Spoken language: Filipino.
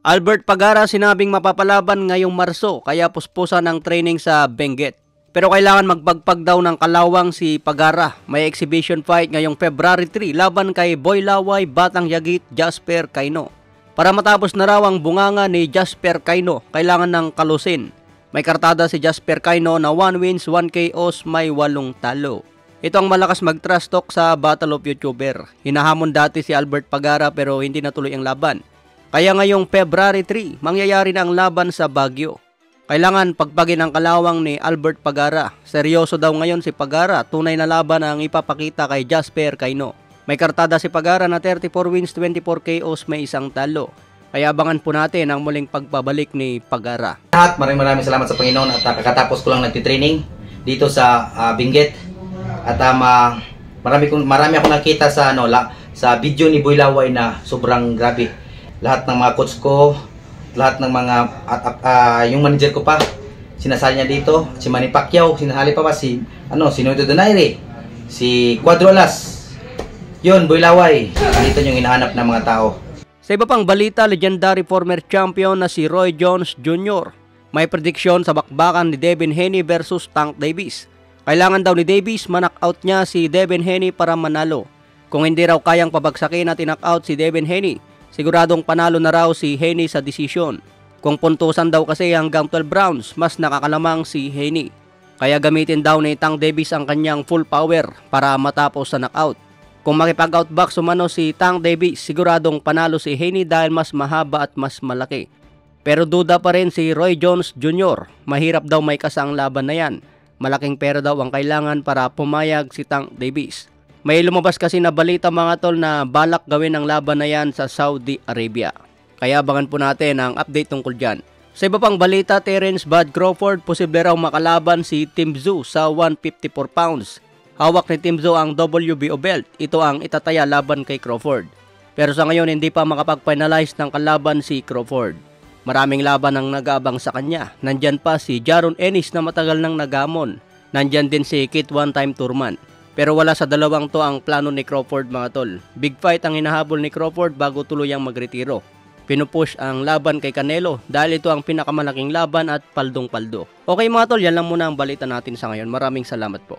Albert Pagara sinabing mapapalaban ngayong Marso kaya puspusan ang training sa Benguet. Pero kailangan magpagpag daw ng kalawang si Pagara. May exhibition fight ngayong February 3 laban kay Boy Laway, Batang Yagit, Jasper Cayno. Para matapos na raw ang bunganga ni Jasper Cayno, kailangan ng kalusin. May kartada si Jasper Cayno na 1 wins, 1 KOs, may 8 talo. Ito ang malakas mag-trash talk sa Battle of YouTuber. Hinahamon dati si Albert Pagara pero hindi natuloy ang laban. Kaya ngayong February 3, mangyayari na ang laban sa Baguio. Kailangan pagpagin ang kalawang ni Albert Pagara. Seryoso daw ngayon si Pagara, tunay na laban ang ipapakita kay Jasper Cayno. May kartada si Pagara na 34 wins, 24 KOs, may 1 talo. Kaya abangan po natin ang muling pagpabalik ni Pagara. Maraming salamat sa Panginoon at kakatapos ko lang nagtitraining dito sa Benguet. At marami akong nakita sa sa video ni Boy Laway na sobrang grabe. Lahat ng mga coach ko, lahat ng mga yung manager ko pa, sinasali niya dito. Si Manny Pacquiao, sinasali pa si Noito Donaire, si Cuadro Alas. Yun, Boy Laway, dito yung hinahanap ng mga tao. Sa iba pang balita, legendary former champion na si Roy Jones Jr. May prediksyon sa bakbakan ni Devin Haney versus Tank Davis. Kailangan daw ni Davis ma-knockout niya si Devin Haney para manalo. Kung hindi raw kayang pabagsakin at i-knockout si Devin Haney, siguradong panalo na raw si Haney sa desisyon. Kung puntusan daw kasi hanggang 12 rounds, mas nakakalamang si Haney. Kaya gamitin daw ni Tank Davis ang kanyang full power para matapos sa knockout. Kung makipag-outbox umano si Tank Davis, siguradong panalo si Haney dahil mas mahaba at mas malaki. Pero duda pa rin si Roy Jones Jr. Mahirap daw may kasang laban na yan. Malaking pera daw ang kailangan para pumayag si Tank Davis. May lumabas kasi na balita mga tol na balak gawin ang laban na yan sa Saudi Arabia. Kaya abangan po natin ang update tungkol dyan. Sa iba pang balita, Terence Bud Crawford posible raw makalaban si Tim Tszyu sa 154 pounds. Hawak ni Tim Tszyu ang WBO belt. Ito ang itataya laban kay Crawford. Pero sa ngayon hindi pa makapag-finalize ng kalaban si Crawford. Maraming laban ang nag-aabang sa kanya. Nandyan pa si Jaron Ennis na matagal nang nagamon. Nandyan din si Kit One-Time Turman. Pero wala sa dalawang to ang plano ni Crawford mga tol. Big fight ang hinahabol ni Crawford bago tuluyang magretiro. Pinupush ang laban kay Canelo dahil ito ang pinakamalaking laban at paldong-paldo. Okay mga tol, yan lang muna ang balita natin sa ngayon. Maraming salamat po.